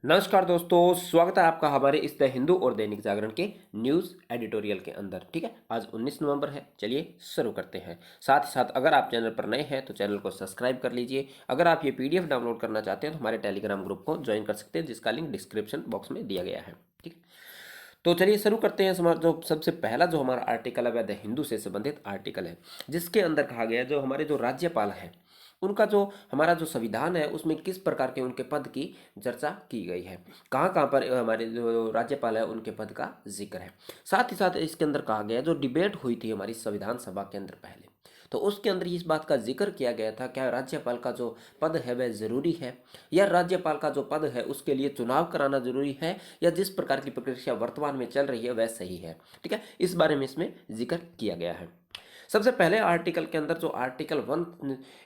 नमस्कार दोस्तों, स्वागत है आपका हमारे इस द हिंदू और दैनिक जागरण के न्यूज़ एडिटोरियल के अंदर। ठीक है, आज 19 नवंबर है। चलिए शुरू करते हैं। साथ ही साथ अगर आप चैनल पर नए हैं तो चैनल को सब्सक्राइब कर लीजिए। अगर आप ये पीडीएफ डाउनलोड करना चाहते हैं तो हमारे टेलीग्राम ग्रुप को ज्वाइन कर सकते हैं, जिसका लिंक डिस्क्रिप्शन बॉक्स में दिया गया है। ठीक है, तो चलिए शुरू करते हैं। जो सबसे पहला जो हमारा आर्टिकल है वह द हिंदू से संबंधित आर्टिकल है, जिसके अंदर कहा गया है जो हमारे जो राज्यपाल हैं उनका जो हमारा जो संविधान है उसमें किस प्रकार के उनके पद की चर्चा की गई है, कहाँ कहाँ पर हमारे जो राज्यपाल है उनके पद का जिक्र है। साथ ही साथ इसके अंदर कहा गया जो डिबेट हुई थी हमारी संविधान सभा के अंदर पहले, तो उसके अंदर इस बात का जिक्र किया गया था क्या राज्यपाल का जो पद है वह ज़रूरी है, या राज्यपाल का जो पद है उसके लिए चुनाव कराना जरूरी है, या जिस प्रकार की प्रक्रिया वर्तमान में चल रही है वह सही है। ठीक है, इस बारे में इसमें जिक्र किया गया है। सबसे पहले आर्टिकल के अंदर जो आर्टिकल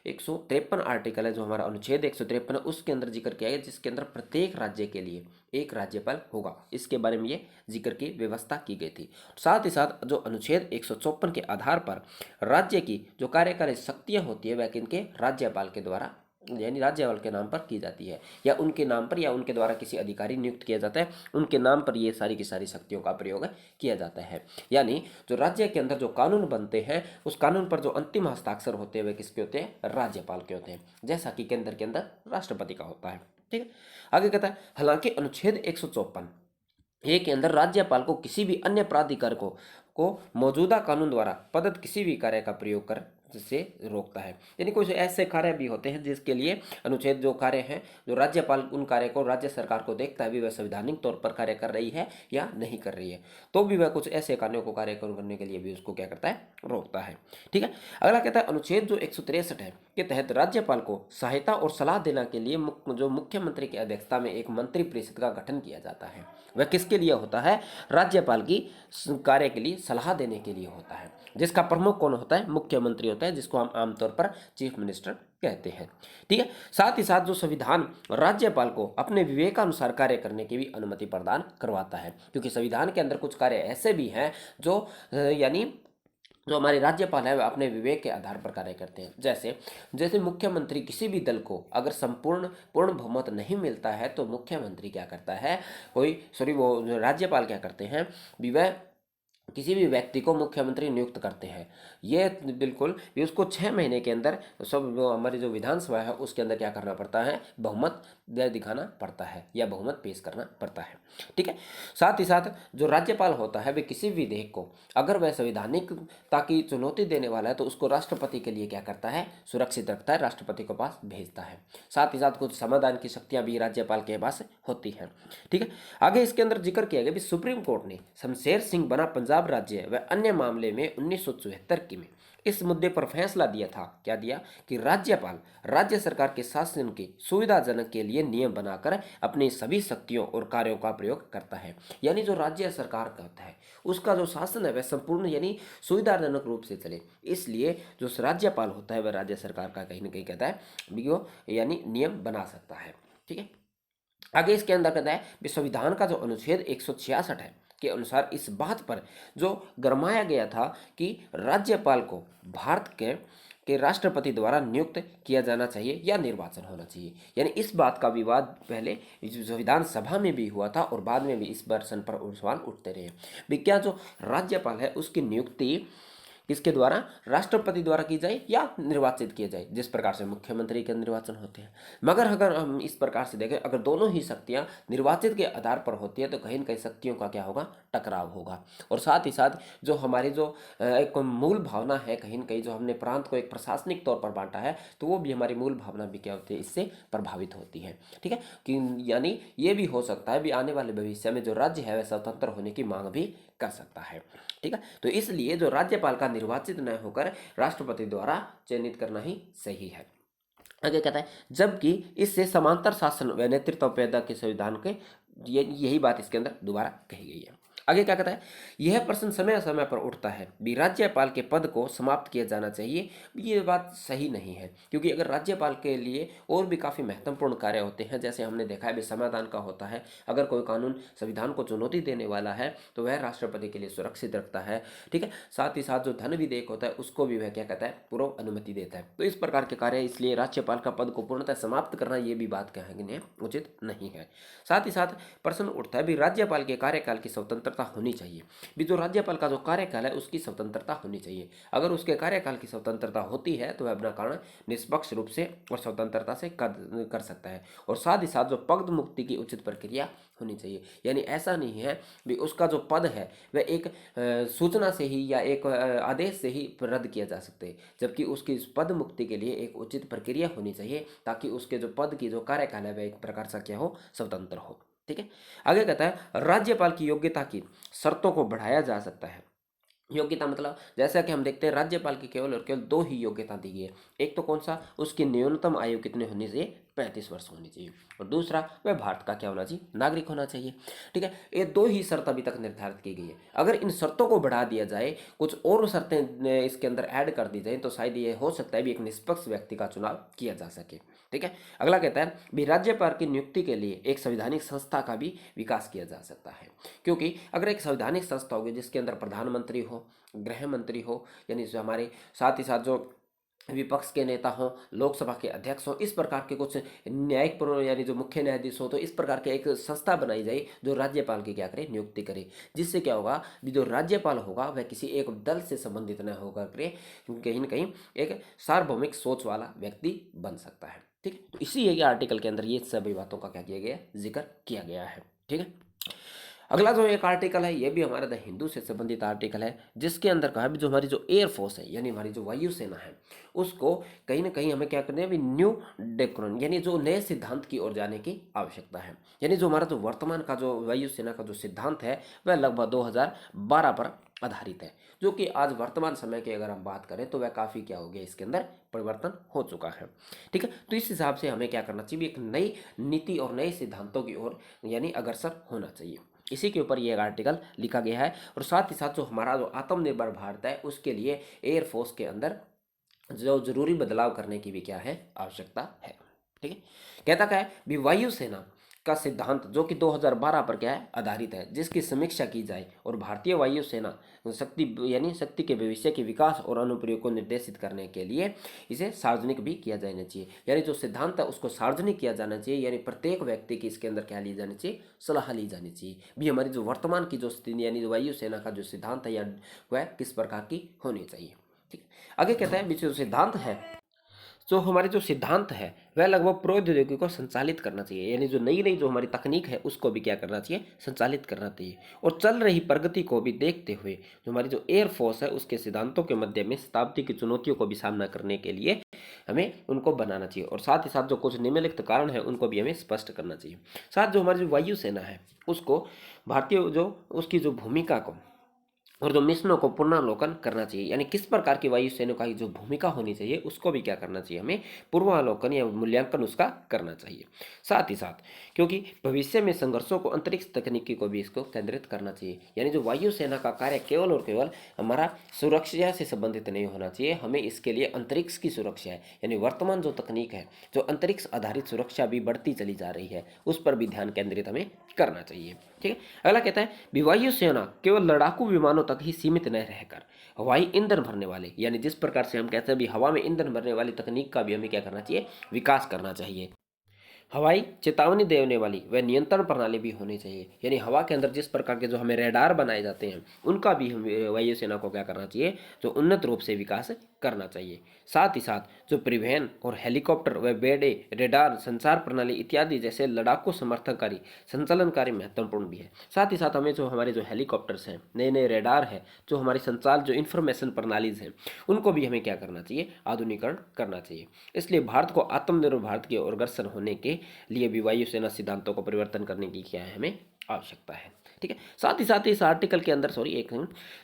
153 आर्टिकल है, जो हमारा अनुच्छेद 153 है, उसके अंदर जिक्र किया गया जिसके अंदर प्रत्येक राज्य के लिए एक राज्यपाल होगा। इसके बारे में ये जिक्र की व्यवस्था की गई थी। साथ ही साथ जो अनुच्छेद 154 के आधार पर राज्य की जो कार्यकारी शक्तियाँ होती है वह किनके राज्यपाल के द्वारा यानी राज्यपाल के नाम पर की जाती है, या उनके नाम पर या उनके द्वारा किसी अधिकारी नियुक्त किया जाता है, उनके नाम पर ये सारी की सारी शक्तियों का प्रयोग किया जाता है। यानी जो राज्य के अंदर जो कानून बनते हैं उस कानून पर जो अंतिम हस्ताक्षर होते हैं वे किसके होते हैं, राज्यपाल के होते हैं, जैसा कि केंद्र के अंदर राष्ट्रपति का होता है। ठीक है, आगे कहता है हालांकि अनुच्छेद 154 ए के अंदर राज्यपाल को किसी भी अन्य प्राधिकार को मौजूदा कानून द्वारा प्रदत्त किसी भी कार्य का प्रयोग कर से रोकता है। यानी कुछ ऐसे कार्य भी होते हैं जिसके लिए अनुच्छेद जो कार्य हैं जो राज्यपाल उन कार्य को राज्य सरकार को देखता है भी वह संवैधानिक तौर पर कार्य कर रही है या नहीं कर रही है, तो भी वह कुछ ऐसे कार्यों को कार्य करने के लिए भी उसको क्या करता है, रोकता है। ठीक है, अगला कहता है अनुच्छेद जो 163 है के तहत राज्यपाल को सहायता और सलाह देने के लिए जो मुख्यमंत्री की अध्यक्षता में एक मंत्री परिषद का गठन किया जाता है। वह किसके लिए होता है, राज्यपाल की कार्य के लिए सलाह देने के लिए होता है, जिसका प्रमुख कौन होता है, मुख्यमंत्री होता है, जिसको हम आमतौर पर चीफ मिनिस्टर कहते हैं। ठीक है, साथ ही साथ जो संविधान राज्यपाल को अपने विवेकानुसार कार्य करने की भी अनुमति प्रदान करवाता है, क्योंकि संविधान के अंदर कुछ कार्य ऐसे भी हैं जो यानी जो हमारे राज्यपाल है वह अपने विवेक के आधार पर कार्य करते हैं। जैसे जैसे मुख्यमंत्री किसी भी दल को अगर पूर्ण बहुमत नहीं मिलता है तो मुख्यमंत्री क्या करता है, वो राज्यपाल क्या करते हैं, वह किसी भी व्यक्ति को मुख्यमंत्री नियुक्त करते हैं। ये बिल्कुल भी उसको 6 महीने के अंदर सब जो हमारी जो विधानसभा है उसके अंदर क्या करना पड़ता है, बहुमत दिखाना पड़ता है या बहुमत पेश करना पड़ता है। ठीक है, साथ ही साथ जो राज्यपाल होता है वे किसी भी विधेयक को अगर वह संवैधानिकता की चुनौती देने वाला है तो उसको राष्ट्रपति के लिए क्या करता है, सुरक्षित रखता है, राष्ट्रपति के पास भेजता है। साथ ही साथ कुछ समाधान की शक्तियां भी राज्यपाल के पास होती हैं। ठीक है, आगे इसके अंदर जिक्र किया गया भी सुप्रीम कोर्ट ने शमशेर सिंह बना पंजाब राज्य व अन्य मामले में 1974 की में इस मुद्दे पर फैसला दिया था, क्या दिया कि राज्यपाल राज्य सरकार के शासन की सुविधाजनक के लिए नियम बनाकर अपनी सभी शक्तियों और कार्यों का प्रयोग करता है। यानी जो राज्य सरकार का होता है उसका जो शासन है वह संपूर्ण यानी सुविधाजनक रूप से चले, इसलिए जो राज्यपाल होता है वह राज्य सरकार का कहीं ना कहीं कहता है यानी नियम बना सकता है। ठीक है, आगे इसके अंदर कहता है कि संविधान का जो अनुच्छेद 166 है के अनुसार इस बात पर जो गरमाया गया था कि राज्यपाल को भारत के राष्ट्रपति द्वारा नियुक्त किया जाना चाहिए या निर्वाचन होना चाहिए। यानी इस बात का विवाद पहले संविधान सभा में भी हुआ था और बाद में भी इस प्रश्न पर सवाल उठते रहे भी क्या जो राज्यपाल है उसकी नियुक्ति किसके द्वारा, राष्ट्रपति द्वारा की जाए या निर्वाचित किया जाए, जिस प्रकार से मुख्यमंत्री के निर्वाचन होते हैं। मगर अगर हम इस प्रकार से देखें अगर दोनों ही शक्तियां निर्वाचित के आधार पर होती है तो कहीं न कहीं शक्तियों का क्या होगा, टकराव होगा। और साथ ही साथ जो हमारी जो एक मूल भावना है कहीं न कहीं जो हमने प्रांत को एक प्रशासनिक तौर पर बांटा है तो वो भी हमारी मूल भावना भी क्या होती है, इससे प्रभावित होती है। ठीक है, कि यानी ये भी हो सकता है भी आने वाले भविष्य में जो राज्य है वह स्वतंत्र होने की मांग भी कर सकता है। ठीक है, तो इसलिए जो राज्यपाल का निर्वाचित न होकर राष्ट्रपति द्वारा चयनित करना ही सही है। आगे कहता है जबकि इससे समांतर शासन व नेतृत्व पैदा के संविधान के यही बात इसके अंदर दोबारा कही गई है। आगे क्या कहता है, यह प्रश्न समय समय पर उठता है भी राज्यपाल के पद को समाप्त किया जाना चाहिए। ये बात सही नहीं है, क्योंकि अगर राज्यपाल के लिए और भी काफ़ी महत्वपूर्ण कार्य होते हैं, जैसे हमने देखा है भी समाधान का होता है, अगर कोई कानून संविधान को चुनौती देने वाला है तो वह राष्ट्रपति के लिए सुरक्षित रखता है, ठीक है। साथ ही साथ जो धन विधेयक होता है उसको भी वह क्या कहता है, पूर्व अनुमति देता है। तो इस प्रकार के कार्य, इसलिए राज्यपाल का पद को पूर्णतः समाप्त करना ये भी बात कहने उचित नहीं है। साथ ही साथ प्रश्न उठता है भी राज्यपाल के कार्यकाल की स्वतंत्रता होनी चाहिए। भी जो राज्यपाल का जो कार्यकाल है उसकी स्वतंत्रता होनी चाहिए। अगर उसके कार्यकाल की स्वतंत्रता होती है तो वह अपना कार्य निष्पक्ष रूप से और स्वतंत्रता से कर सकता है। और साथ ही साथ जो पद मुक्ति की उचित प्रक्रिया होनी चाहिए, यानी ऐसा नहीं है भी उसका जो पद है वह एक सूचना से ही या एक आदेश से ही रद्द किया जा सकते हैं, जबकि उसकी पद मुक्ति के लिए एक उचित प्रक्रिया होनी चाहिए, ताकि उसके जो पद की जो कार्यकाल है वह एक प्रकार से क्या हो, स्वतंत्र हो, ठीक है। आगे कहता है राज्यपाल की योग्यता की शर्तों को बढ़ाया जा सकता है। योग्यता मतलब जैसा कि हम देखते हैं राज्यपाल की केवल और केवल दो ही योग्यता दी गई है। एक तो कौन सा, उसकी न्यूनतम आयु कितनी होनी चाहिए, 35 वर्ष होनी चाहिए, और दूसरा वह भारत का क्या होना चाहिए, नागरिक होना चाहिए, ठीक है। ये दो ही शर्त अभी तक निर्धारित की गई है। अगर इन शर्तों को बढ़ा दिया जाए, कुछ और शर्तें इसके अंदर ऐड कर दी जाए, तो शायद ये हो सकता है भी एक निष्पक्ष व्यक्ति का चुनाव किया जा सके, ठीक है। अगला कहता है भी राज्यपाल की नियुक्ति के लिए एक संवैधानिक संस्था का भी विकास किया जा सकता है, क्योंकि अगर एक संवैधानिक संस्था होगी जिसके अंदर प्रधानमंत्री हो, गृह मंत्री हो, यानी जो हमारे साथ ही साथ जो विपक्ष के नेता हों, लोकसभा के अध्यक्ष हों, इस प्रकार के कुछ न्यायिक यानी जो मुख्य न्यायाधीश हो, तो इस प्रकार के एक संस्था बनाई जाए जो राज्यपाल की क्या करे, नियुक्ति करे। जिससे क्या होगा, जो राज्यपाल होगा वह किसी एक दल से संबंधित न होकर के कहीं ना कहीं एक सार्वभौमिक सोच वाला व्यक्ति बन सकता है, ठीक है। तो इसी आर्टिकल के अंदर ये सभी बातों का क्या किया गया, जिक्र किया गया है, ठीक है। अगला जो एक आर्टिकल है ये भी हमारा द हिंदू से संबंधित आर्टिकल है, जिसके अंदर कहा भी जो हमारी जो एयरफोर्स है, यानी हमारी जो वायुसेना है, उसको कहीं ना कहीं हमें क्या करना है, अभी न्यू डेक्रोन यानी जो नए सिद्धांत की ओर जाने की आवश्यकता है। यानी जो हमारा जो वर्तमान का जो वायुसेना का जो सिद्धांत है वह लगभग 2012 पर आधारित है, जो कि आज वर्तमान समय की अगर हम बात करें तो वह काफ़ी क्या हो गया, इसके अंदर परिवर्तन हो चुका है, ठीक है। तो इस हिसाब से हमें क्या करना चाहिए, एक नई नीति और नए सिद्धांतों की ओर यानी अग्रसर होना चाहिए। इसी के ऊपर ये आर्टिकल लिखा गया है। और साथ ही साथ जो हमारा जो आत्मनिर्भर भारत है उसके लिए एयरफोर्स के अंदर जो जरूरी बदलाव करने की भी क्या है, आवश्यकता है, ठीक है। कहता क्या है भी वायुसेना का सिद्धांत जो कि 2012 पर क्या है, आधारित है, जिसकी समीक्षा की जाए और भारतीय वायुसेना शक्ति यानी शक्ति के भविष्य के विकास और अनुप्रयोग को निर्देशित करने के लिए इसे सार्वजनिक भी किया जाना चाहिए। यानी जो सिद्धांत है उसको सार्वजनिक किया जाना चाहिए, यानी प्रत्येक व्यक्ति की इसके अंदर क्या ली जानी चाहिए, सलाह ली जानी चाहिए भी हमारी जो वर्तमान की जो स्थिति यानी जो वायुसेना का जो सिद्धांत है या वह किस प्रकार की होनी चाहिए, ठीक है। आगे कहते हैं जो सिद्धांत है, जो हमारे जो सिद्धांत है वह लगभग प्रौद्योगिकी को संचालित करना चाहिए, यानी जो नई नई जो हमारी तकनीक है उसको भी क्या करना चाहिए, संचालित करना चाहिए। और चल रही प्रगति को भी देखते हुए जो हमारी जो एयरफोर्स है उसके सिद्धांतों के मध्य में शताब्दी की चुनौतियों को भी सामना करने के लिए हमें उनको बनाना चाहिए। और साथ ही साथ जो कुछ निम्नलिखित कारण है उनको भी हमें स्पष्ट करना चाहिए। साथ जो हमारी जो वायुसेना है उसको भारतीय जो उसकी जो भूमिका को और जो मिशनों को पुनर्वलोकन करना चाहिए, यानी किस प्रकार की वायुसेना की जो भूमिका होनी चाहिए उसको भी क्या करना चाहिए, हमें पूर्वावलोकन या मूल्यांकन उसका करना चाहिए। साथ ही साथ क्योंकि भविष्य में संघर्षों को अंतरिक्ष तकनीकी को भी इसको केंद्रित करना चाहिए, यानी जो वायुसेना का कार्य केवल और केवल हमारा सुरक्षा से संबंधित नहीं होना चाहिए, हमें इसके लिए अंतरिक्ष की सुरक्षा है, यानी वर्तमान जो तकनीक है जो अंतरिक्ष आधारित सुरक्षा भी बढ़ती चली जा रही है उस पर भी ध्यान केंद्रित हमें करना चाहिए, ठीक है। अगला कहता है वायुसेना केवल लड़ाकू विमानों तक ही सीमित न रहकर हवाई ईंधन भरने वाले, यानी जिस प्रकार से हम कहते हैं भी हवा में ईंधन भरने वाली तकनीक का भी हमें क्या करना चाहिए, विकास करना चाहिए। हवाई चेतावनी देने वाली व नियंत्रण प्रणाली भी होनी चाहिए, यानी हवा के अंदर जिस प्रकार के जो हमें रेडार बनाए जाते हैं उनका भी हम वायुसेना को क्या करना चाहिए, जो उन्नत रूप से विकास करना चाहिए। साथ ही साथ जो परिवहन और हेलीकॉप्टर व बेड़े, रेडार, संचार प्रणाली इत्यादि जैसे लड़ाकू समर्थनकारी संचालनकारी महत्वपूर्ण भी है। साथ ही साथ हमें जो हमारे जो हेलीकॉप्टर्स हैं, नए नए रेडार है, जो हमारी संचार जो इन्फॉर्मेशन प्रणालीज हैं उनको भी हमें क्या करना चाहिए, आधुनिकीकरण करना चाहिए। इसलिए भारत को आत्मनिर्भर भारत की ओर अग्रसर होने के लिए भी वायुसेना सिद्धांतों को परिवर्तन करने की क्या है, हमें आवश्यकता है, ठीक है। साथ ही इस आर्टिकल के अंदर एक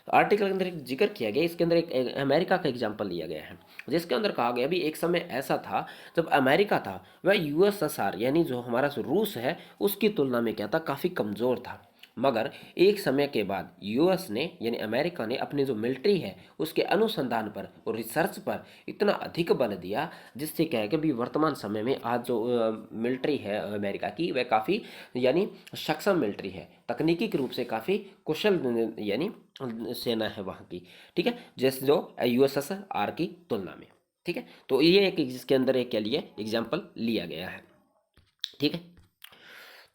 आर्टिकल के अंदर एक जिक्र किया गया, इसके अंदर एक अमेरिका का एग्जाम्पल लिया गया है, जिसके अंदर कहा गया भी एक समय ऐसा था जब अमेरिका था वह यूएसएसआर यानी जो हमारा जो रूस है उसकी तुलना में क्या था, काफ़ी कमज़ोर था। मगर एक समय के बाद यूएस ने यानी अमेरिका ने अपनी जो मिलिट्री है उसके अनुसंधान पर और रिसर्च पर इतना अधिक बल दिया, जिससे क्या है कि अभी वर्तमान समय में आज जो मिलिट्री है अमेरिका की वह काफ़ी यानी सक्षम मिलिट्री है, तकनीकी के रूप से काफ़ी कुशल यानी सेना है वहाँ की, ठीक है, जैसे जो यूएसएसआर की तुलना में, ठीक है। तो ये एक इसके अंदर एक क्या लिए एग्जाम्पल लिया गया है, ठीक है।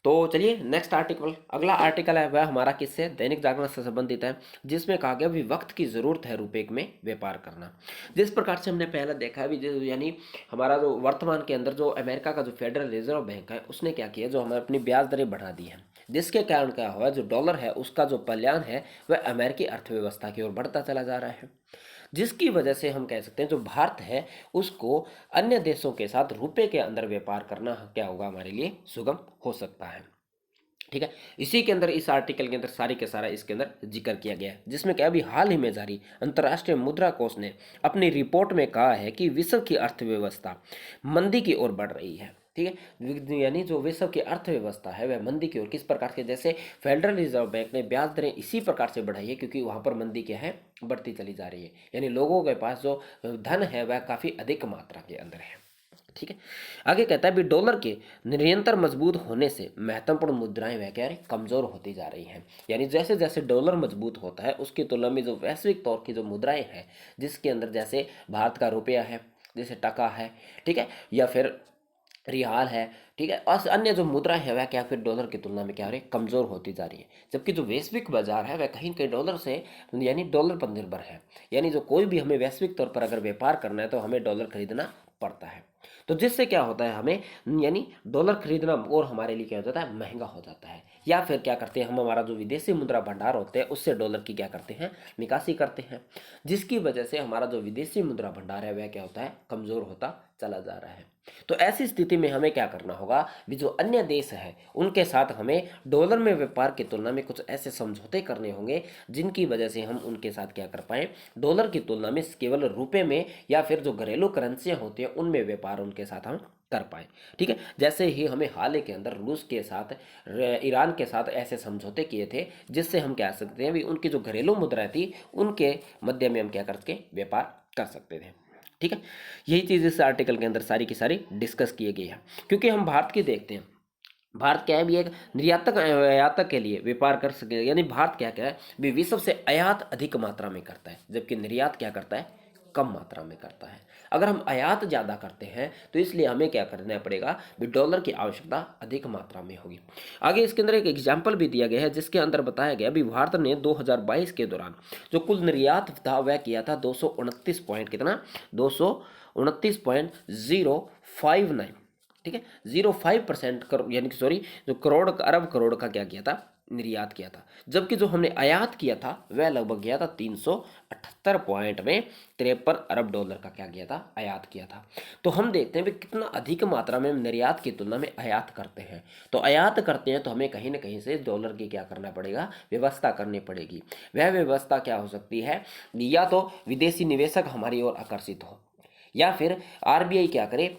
तो चलिए नेक्स्ट आर्टिकल, अगला आर्टिकल है वह हमारा किससे, दैनिक जागरण से संबंधित है, जिसमें कहा गया भी वक्त की ज़रूरत है रुपए में व्यापार करना। जिस प्रकार से हमने पहले देखा है भी यानी हमारा जो वर्तमान के अंदर जो अमेरिका का जो फेडरल रिजर्व बैंक है उसने क्या किया, जो हमारे अपनी ब्याज दरें बढ़ा दी है, जिसके कारण क्या हुआ, जो डॉलर है उसका जो पलायन है वह अमेरिकी अर्थव्यवस्था की ओर बढ़ता चला जा रहा है, जिसकी वजह से हम कह सकते हैं जो भारत है उसको अन्य देशों के साथ रुपए के अंदर व्यापार करना क्या होगा हमारे लिए सुगम हो सकता है, ठीक है। इसी के अंदर इस आर्टिकल के अंदर सारी के सारा इसके अंदर जिक्र किया गया है, जिसमें क्या अभी हाल ही में जारी अंतर्राष्ट्रीय मुद्रा कोष ने अपनी रिपोर्ट में कहा है कि विश्व की अर्थव्यवस्था मंदी की ओर बढ़ रही है, ठीक है, यानी जो विश्व की अर्थव्यवस्था है वह मंदी की ओर, किस प्रकार के, जैसे फेडरल रिजर्व बैंक ने ब्याज दरें इसी प्रकार से बढ़ाई है क्योंकि वहाँ पर मंदी क्या है, बढ़ती चली जा रही है, यानी लोगों के पास जो धन है वह काफ़ी अधिक मात्रा के अंदर है, ठीक है। आगे कहता है भी डॉलर के निरंतर मजबूत होने से महत्वपूर्ण मुद्राएं वह क्या है कमजोर होती जा रही हैं, यानी जैसे जैसे डॉलर मजबूत होता है उसकी तुलना में जो वैश्विक तौर की जो मुद्राएं हैं, जिसके अंदर जैसे भारत का रुपया है, जैसे टका है, ठीक है, या फिर रियाल है, ठीक है, और अन्य जो मुद्रा है वह क्या फिर डॉलर की तुलना में क्या हो रही है, कमज़ोर होती जा रही है, जबकि जो वैश्विक बाजार है वह कहीं कहीं डॉलर से यानी डॉलर पर निर्भर है, यानी जो कोई भी हमें वैश्विक तौर पर अगर व्यापार करना है तो हमें डॉलर खरीदना पड़ता है, तो जिससे क्या होता है हमें यानी डॉलर खरीदना और हमारे लिए क्या हो जाता है, महंगा हो जाता है, या फिर क्या करते हैं हम, हमारा जो विदेशी मुद्रा भंडार होते हैं उससे डॉलर की क्या करते हैं, निकासी करते हैं, जिसकी वजह से हमारा जो विदेशी मुद्रा भंडार है वह क्या होता है, कमज़ोर होता चला जा रहा है। तो ऐसी स्थिति में हमें क्या करना होगा भी, जो अन्य देश है उनके साथ हमें डॉलर में व्यापार की तुलना में कुछ ऐसे समझौते करने होंगे जिनकी वजह से हम उनके साथ क्या कर पाएँ, डॉलर की तुलना में केवल रुपए में या फिर जो घरेलू करेंसियाँ होती हैं उनमें व्यापार उनके साथ हम कर पाए, ठीक है। जैसे ही हमें हाल ही के अंदर रूस के साथ ईरान के साथ ऐसे समझौते किए थे, जिससे हम कह सकते हैं भी उनकी जो घरेलू मुद्रा थी उनके मध्य में हम क्या करके व्यापार कर सकते थे, ठीक है। यही चीज़ इस आर्टिकल के अंदर सारी की सारी डिस्कस की गई है, क्योंकि हम भारत की देखते हैं, भारत क्या है भी एक निर्यातक आयातक के लिए व्यापार कर सके, यानी भारत क्या क्या है भी विश्व से आयात अधिक मात्रा में करता है, जबकि निर्यात क्या करता है, कम मात्रा में करता है। अगर हम आयात ज़्यादा करते हैं तो इसलिए हमें क्या करना पड़ेगा भी, डॉलर की आवश्यकता अधिक मात्रा में होगी। आगे इसके अंदर एक एग्जाम्पल भी दिया गया है, जिसके अंदर बताया गया भी भारत ने 2022 के दौरान जो कुल निर्यात था वह किया था 229 पॉइंट कितना, 229.059, ठीक है, 0.5% करोड़ यानी कि सॉरी जो करोड़ अरब करोड़ का क्या किया था, निर्यात किया था, जबकि जो हमने आयात किया था वह लगभग गया था 378.53 अरब डॉलर का क्या किया था, आयात किया था। तो हम देखते हैं भी कितना अधिक मात्रा में हम निर्यात की तुलना में आयात करते हैं, तो आयात करते हैं तो हमें कहीं ना कहीं से डॉलर की क्या करना पड़ेगा, व्यवस्था करनी पड़ेगी। वह व्यवस्था क्या हो सकती है, या तो विदेशी निवेशक हमारी ओर आकर्षित हो, या फिर आरबीआई क्या करे,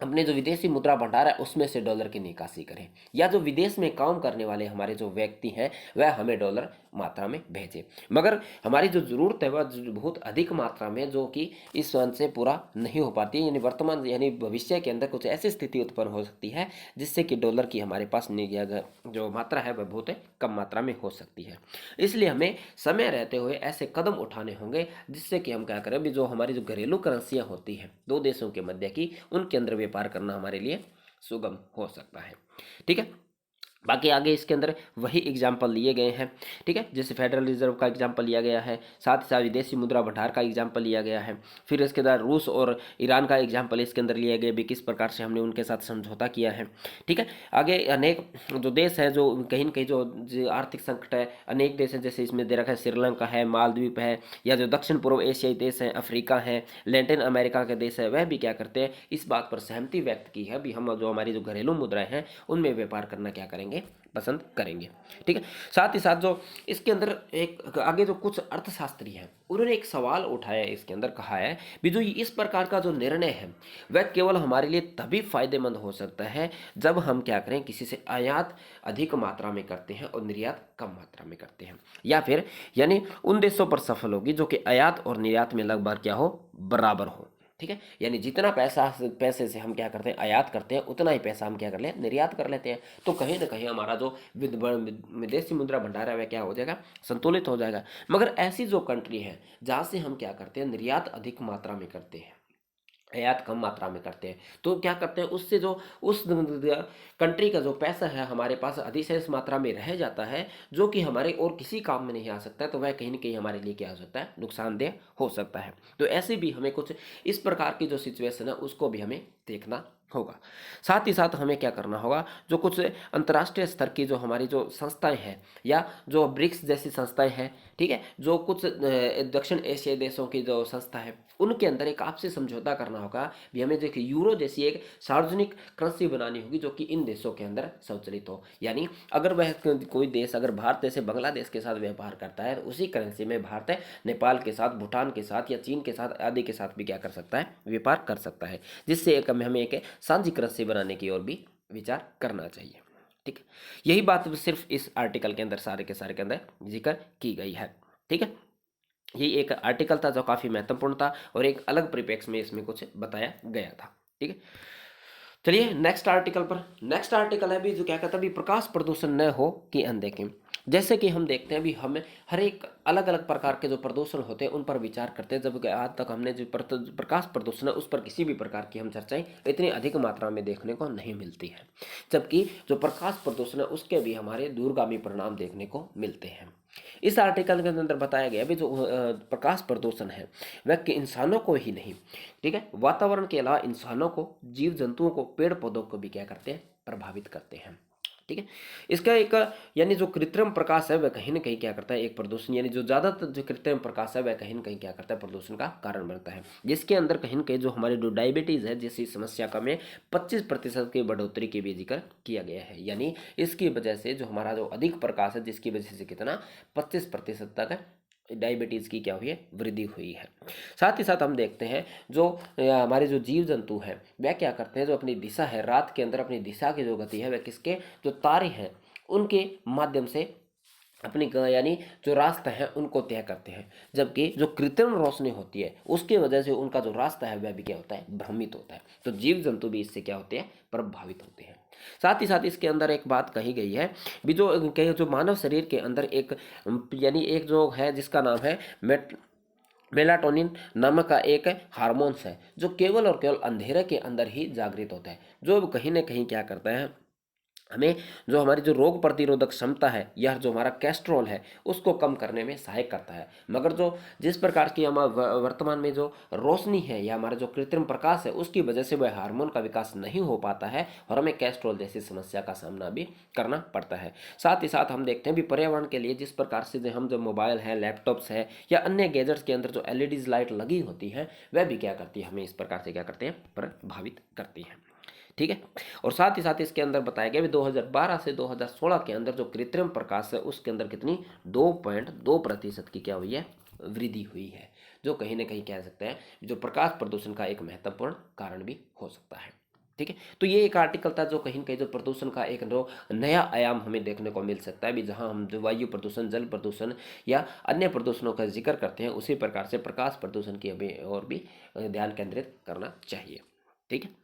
अपने जो विदेशी मुद्रा भंडार है उसमें से डॉलर की निकासी करें, या जो विदेश में काम करने वाले हमारे जो व्यक्ति हैं वह हमें डॉलर मात्रा में भेजें। मगर हमारी जो ज़रूरत है वह बहुत अधिक मात्रा में जो कि इस वन से पूरा नहीं हो पाती है, यानी वर्तमान यानी भविष्य के अंदर कुछ ऐसी स्थिति उत्पन्न हो सकती है जिससे कि डॉलर की हमारे पास जो मात्रा है वह बहुत कम मात्रा में हो सकती है। इसलिए हमें समय रहते हुए ऐसे कदम उठाने होंगे जिससे कि हम क्या करें भी, जो हमारी जो घरेलू करेंसियाँ होती हैं दो देशों के मध्य की, उनके अंदर व्यापार करना हमारे लिए सुगम हो सकता है, ठीक है। बाकी आगे इसके अंदर वही एग्जाम्पल लिए गए हैं, ठीक है, जैसे फेडरल रिजर्व का एग्जाम्पल लिया गया है, साथ ही साथ विदेशी मुद्रा भंडार का एग्जाम्पल लिया गया है, फिर इसके अंदर रूस और ईरान का एग्जाम्पल इसके अंदर लिया गया भी, किस प्रकार से हमने उनके साथ समझौता किया है, ठीक है। आगे अनेक जो देश है जो कहीं न कहीं जो आर्थिक संकट है, अनेक देश हैं, जैसे इसमें दे रखा है श्रीलंका है, मालदीव है, या जो दक्षिण पूर्व एशियाई देश हैं, अफ्रीका है, लैटिन अमेरिका के देश है, वह भी क्या करते हैं, इस बात पर सहमति व्यक्त की है भी हम जो हमारी जो घरेलू मुद्राएं हैं उनमें व्यापार करना क्या करेंगे, करेंगे, पसंद करेंगे। ठीक है, साथ ही साथ जो इसके अंदर एक आगे जो कुछ अर्थशास्त्री हैं उन्होंने एक सवाल उठाया, इसके अंदर कहा है भी जो इस प्रकार का जो निर्णय है वह केवल हमारे लिए तभी फायदेमंद हो सकता है जब हम क्या करें, किसी से आयात अधिक मात्रा में करते हैं और निर्यात कम मात्रा में करते हैं, या फिर यानी उन देशों पर सफल होगी जो कि आयात और निर्यात में लगभग क्या हो, बराबर हो। ठीक है, यानी जितना पैसे से हम क्या करते हैं, आयात करते हैं, उतना ही पैसा हम क्या कर लें, निर्यात कर लेते हैं। तो कहीं ना कहीं हमारा जो विदेशी मुद्रा भंडार है वह क्या हो जाएगा, संतुलित हो जाएगा। मगर ऐसी जो कंट्री है जहाँ से हम क्या करते हैं, निर्यात अधिक मात्रा में करते हैं, आयात कम मात्रा में करते हैं, तो क्या करते हैं, उससे जो उस कंट्री का जो पैसा है हमारे पास अधिशेष मात्रा में रह जाता है, जो कि हमारे और किसी काम में नहीं आ सकता है, तो वह कहीं ना कहीं हमारे लिए क्या हो सकता है, नुकसानदेह हो सकता है। तो ऐसे भी हमें कुछ इस प्रकार की जो सिचुएशन है उसको भी हमें देखना होगा। साथ ही साथ हमें क्या करना होगा, जो कुछ अंतर्राष्ट्रीय स्तर की जो हमारी जो संस्थाएं हैं या जो ब्रिक्स जैसी संस्थाएं हैं, ठीक है, जो कुछ दक्षिण एशियाई देशों की जो संस्था है उनके अंदर एक आपसी समझौता करना होगा भी हमें देखिए यूरो जैसी एक सार्वजनिक करेंसी बनानी होगी जो कि इन देशों के अंदर संचालित हो। यानी अगर वह कोई देश अगर भारत जैसे बांग्लादेश के साथ व्यापार करता है, उसी करेंसी में भारत नेपाल के साथ, भूटान के साथ या चीन के साथ आदि के साथ भी क्या कर सकता है, व्यापार कर सकता है, जिससे एक हमें एक साझी करेंसी बनाने की ओर भी विचार करना चाहिए। ठीक है, यही बात सिर्फ इस आर्टिकल के अंदर सारे के सारे के अंदर जिक्र की गई है। ठीक है, ये एक आर्टिकल था जो काफ़ी महत्वपूर्ण था और एक अलग परिप्रेक्ष्य में इसमें कुछ बताया गया था। ठीक है, चलिए नेक्स्ट आर्टिकल पर। नेक्स्ट आर्टिकल है भी जो क्या कहता है भी प्रकाश प्रदूषण न हो कि अनदेखें। जैसे कि हम देखते हैं भी हमें हर एक अलग अलग प्रकार के जो प्रदूषण होते हैं उन पर विचार करते हैं, जब आज तक हमने जो प्रकाश प्रदूषण है उस पर किसी भी प्रकार की हम चर्चाएं इतनी अधिक मात्रा में देखने को नहीं मिलती है, जबकि जो प्रकाश प्रदूषण है उसके भी हमारे दूरगामी परिणाम देखने को मिलते हैं। इस आर्टिकल के अंदर बताया गया भी जो प्रकाश प्रदूषण है वह कि इंसानों को ही नहीं, ठीक है, वातावरण के अलावा इंसानों को, जीव जंतुओं को, पेड़ पौधों को भी क्या करते हैं, प्रभावित करते हैं। ठीक है, इसका एक यानी जो कृत्रिम प्रकाश है वह कहीं ना कहीं क्या करता है, एक प्रदूषण यानी जो ज़्यादातर जो कृत्रिम प्रकाश है वह कहीं ना कहीं क्या करता है, प्रदूषण का कारण बनता है, जिसके अंदर कहीं ना कहीं जो हमारी जो डायबिटीज़ है जैसी समस्या का में 25% की बढ़ोतरी की भी जिक्र किया गया है। यानी इसकी वजह से जो हमारा जो अधिक प्रकाश है जिसकी वजह से कितना 25% तक डायबिटीज़ की क्या हुई है, वृद्धि हुई है। साथ ही साथ हम देखते हैं जो हमारे जो जीव जंतु हैं वह क्या करते हैं, जो अपनी दिशा है रात के अंदर अपनी दिशा की जो गति है वह किसके, जो तारे हैं उनके माध्यम से अपनी यानी जो रास्ता है उनको तय करते हैं, जबकि जो कृत्रिम रोशनी होती है उसकी वजह से उनका जो रास्ता है वह भी क्या होता है, भ्रमित होता है। तो जीव जंतु भी इससे क्या होते हैं, प्रभावित होते हैं। साथ ही साथ इसके अंदर एक बात कही गई है भी जो मानव शरीर के अंदर एक यानी एक जो है जिसका नाम है मेलाटोनिन नामक का एक हार्मोन्स है जो केवल और केवल अंधेरे के अंदर ही जागृत होता है, जो कहीं ना कहीं क्या करता है, हमें जो हमारी जो रोग प्रतिरोधक क्षमता है या जो हमारा कैस्ट्रोल है उसको कम करने में सहायक करता है। मगर जो जिस प्रकार की हम वर्तमान में जो रोशनी है या हमारा जो कृत्रिम प्रकाश है उसकी वजह से वह हार्मोन का विकास नहीं हो पाता है और हमें कैस्ट्रोल जैसी समस्या का सामना भी करना पड़ता है। साथ ही साथ हम देखते हैं भी पर्यावरण के लिए जिस प्रकार से जो हम जो मोबाइल है, लैपटॉप्स है या अन्य गैजेट्स के अंदर जो एलईडी लाइट लगी होती है वह भी क्या करती है, हमें इस प्रकार से क्या करते हैं, प्रभावित करती है। ठीक है, और साथ ही साथ इसके अंदर बताया गया भी 2012 से 2016 के अंदर जो कृत्रिम प्रकाश है उसके अंदर कितनी 2.2% की क्या हुई है, वृद्धि हुई है, जो कहीं ना कहीं कह सकते हैं जो प्रकाश प्रदूषण का एक महत्वपूर्ण कारण भी हो सकता है। ठीक है, तो ये एक आर्टिकल था जो कहीं न कहीं जो प्रदूषण का एक जो नया आयाम हमें देखने को मिल सकता है भी, जहां हम जो वायु प्रदूषण, जल प्रदूषण या अन्य प्रदूषणों का जिक्र करते हैं उसी प्रकार से प्रकाश प्रदूषण की हमें और भी ध्यान केंद्रित करना चाहिए। ठीक है,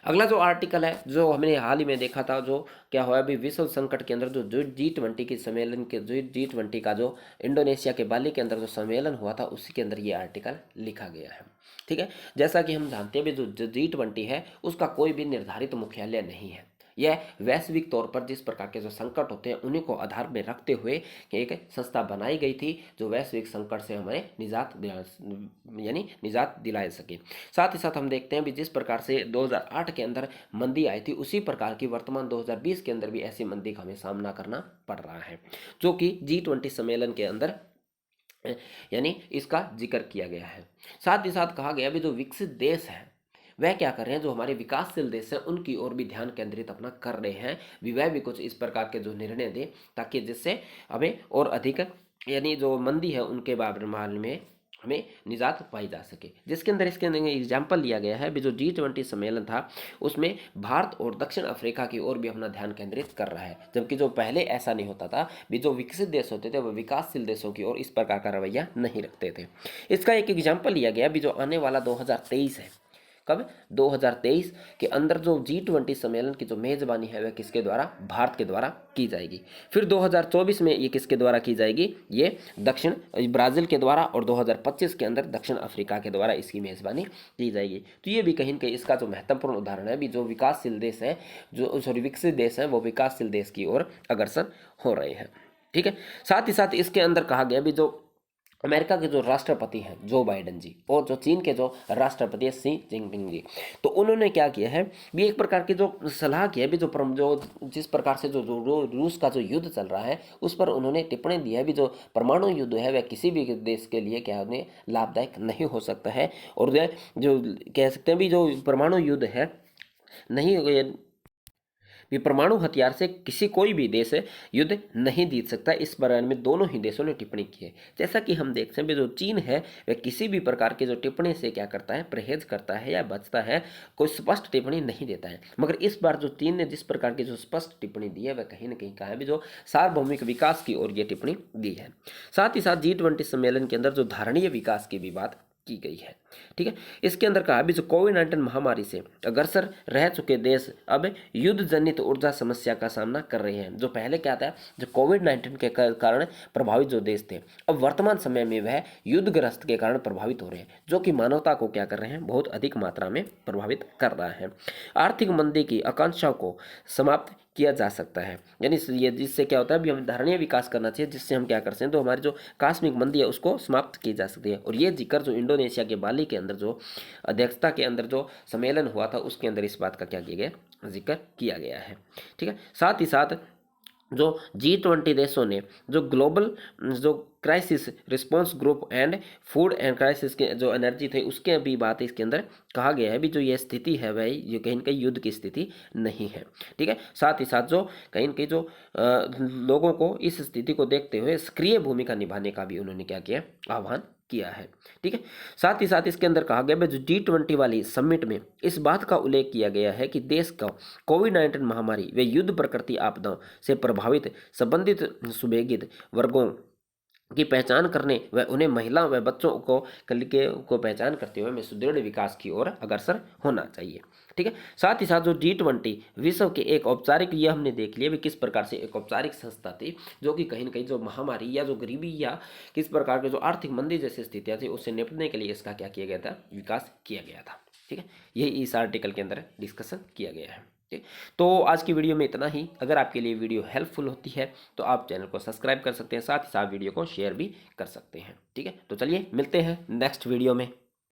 अगला जो आर्टिकल है जो हमने हाल ही में देखा था, जो क्या हुआ अभी विश्व संकट के अंदर जो G20 के सम्मेलन के जो G20 का जो इंडोनेशिया के बाली के अंदर जो सम्मेलन हुआ था उसी के अंदर ये आर्टिकल लिखा गया है। ठीक है, जैसा कि हम जानते हैं भी जो G20 है उसका कोई भी निर्धारित मुख्यालय नहीं है। यह वैश्विक तौर पर जिस प्रकार के जो संकट होते हैं उन्हीं को आधार में रखते हुए एक संस्था बनाई गई थी जो वैश्विक संकट से हमें निजात दिला सके। साथ ही साथ हम देखते हैं भी जिस प्रकार से 2008 के अंदर मंदी आई थी उसी प्रकार की वर्तमान 2020 के अंदर भी ऐसी मंदी का हमें सामना करना पड़ रहा है, जो कि G20 सम्मेलन के अंदर यानी इसका जिक्र किया गया है। साथ ही साथ कहा गया भी जो विकसित देश है वह क्या कर रहे हैं, जो हमारे विकासशील देश हैं उनकी ओर भी ध्यान केंद्रित अपना कर रहे हैं, वह भी कुछ इस प्रकार के जो निर्णय दें ताकि जिससे हमें और अधिक यानी जो मंदी है उनके बारे में हमें निजात पाई जा सके। जिसके अंदर इसके अंदर एग्जाम्पल लिया गया है भी जो G20 सम्मेलन था उसमें भारत और दक्षिण अफ्रीका की ओर भी अपना ध्यान केंद्रित कर रहा है, जबकि जो पहले ऐसा नहीं होता था, भी जो विकसित देश होते थे वो विकासशील देशों की ओर इस प्रकार का रवैया नहीं रखते थे। इसका एक एग्जाम्पल लिया गया भी जो आने वाला 2023 है, कब 2023 के अंदर जो G20 सम्मेलन की जो मेजबानी है वह किसके द्वारा, भारत के द्वारा की जाएगी। फिर 2024 में ये किसके द्वारा की जाएगी, ये दक्षिण ब्राज़ील के द्वारा, और 2025 के अंदर दक्षिण अफ्रीका के द्वारा इसकी मेजबानी की जाएगी। तो ये भी कहीं न कहीं इसका जो महत्वपूर्ण उदाहरण है भी जो विकासशील देश है, जो विकसित देश हैं वो विकासशील देश की ओर अग्रसर हो रहे हैं। ठीक है, साथ ही साथ इसके अंदर कहा गया भी जो अमेरिका के जो राष्ट्रपति हैं जो बाइडेन जी, और जो चीन के जो राष्ट्रपति है शी जिनपिंग जी, तो उन्होंने क्या किया है भी एक प्रकार की जो सलाह की है भी जो जिस प्रकार से जो रूस का जो युद्ध चल रहा है उस पर उन्होंने टिप्पणी दी है भी जो परमाणु युद्ध है वह किसी भी देश के लिए क्या उन्हें लाभदायक नहीं हो सकता है, और जो कह सकते हैं भी जो परमाणु युद्ध है नहीं भी परमाणु हथियार से कोई भी देश युद्ध नहीं जीत सकता। इस बारे में दोनों ही देशों ने टिप्पणी की है। जैसा कि हम देखते हैं भी जो चीन है वह किसी भी प्रकार के जो टिप्पणी से क्या करता है, परहेज करता है या बचता है, कोई स्पष्ट टिप्पणी नहीं देता है। मगर इस बार जो चीन ने जिस प्रकार की जो स्पष्ट टिप्पणी दी है वह कहीं ना कहीं कहा है भी जो सार्वभौमिक विकास की ओर ये टिप्पणी दी है। साथ ही साथ G20 सम्मेलन के अंदर जो धारणीय विकास की भी बात की गई है। ठीक है, इसके अंदर कहा भी जो कोविड-19 महामारी से अग्रसर रह चुके देश अब युद्ध जनित ऊर्जा समस्या का सामना कर रहे हैं। जो पहले क्या था, जो कोविड-19 के कारण प्रभावित जो देश थे, अब वर्तमान समय में वह युद्धग्रस्त के कारण प्रभावित हो रहे हैं, जो कि मानवता को क्या कर रहे हैं, बहुत अधिक मात्रा में प्रभावित कर रहा है। आर्थिक मंदी की आकांक्षा को समाप्त किया जा सकता है, यानी ये जिससे क्या होता है भी हमें धारणीय विकास करना चाहिए, जिससे हम क्या कर सकते हैं तो हमारी जो आकस्मिक मंदी है उसको समाप्त की जा सकती है। और ये जिक्र जो इंडोनेशिया के बाली के अंदर जो अध्यक्षता के अंदर जो सम्मेलन हुआ था उसके अंदर इस बात का क्या किया गया, जिक्र किया गया है। ठीक है, साथ ही साथ जो G20 देशों ने जो ग्लोबल जो crisis response group and food and crisis के जो एनर्जी थे उसके भी बात इसके अंदर कहा गया है भी जो ये स्थिति है वह ये कहीं न कहीं युद्ध की स्थिति नहीं है। ठीक है, साथ ही साथ जो कहीं न कहीं जो लोगों को इस स्थिति को देखते हुए सक्रिय भूमिका निभाने का भी उन्होंने क्या किया, आह्वान किया है। ठीक है, साथ ही साथ इसके अंदर कहा गया है जो G20 वाली समिट में इस बात का उल्लेख किया गया है कि देश का कोविड-19 महामारी व युद्ध प्रकृति आपदाओं से प्रभावित संबंधित सुभेगित वर्गों की पहचान करने व उन्हें महिला व बच्चों को पहचान करते हुए में सुदृढ़ विकास की ओर अग्रसर होना चाहिए। ठीक है, साथ ही साथ जो G20 विश्व के एक औपचारिक, ये हमने देख लिया भी किस प्रकार से एक औपचारिक संस्था थी जो कि कहीं ना कहीं जो महामारी या जो गरीबी या किस प्रकार के जो आर्थिक मंदी जैसी स्थितियाँ थी उससे निपटने के लिए इसका क्या किया गया था, विकास किया गया था। ठीक है, यही इस आर्टिकल के अंदर डिस्कशन किया गया है। ठीक, तो आज की वीडियो में इतना ही। अगर आपके लिए वीडियो हेल्पफुल होती है तो आप चैनल को सब्सक्राइब कर सकते हैं, साथ ही साथ वीडियो को शेयर भी कर सकते हैं। ठीक है, तो चलिए मिलते हैं नेक्स्ट वीडियो में।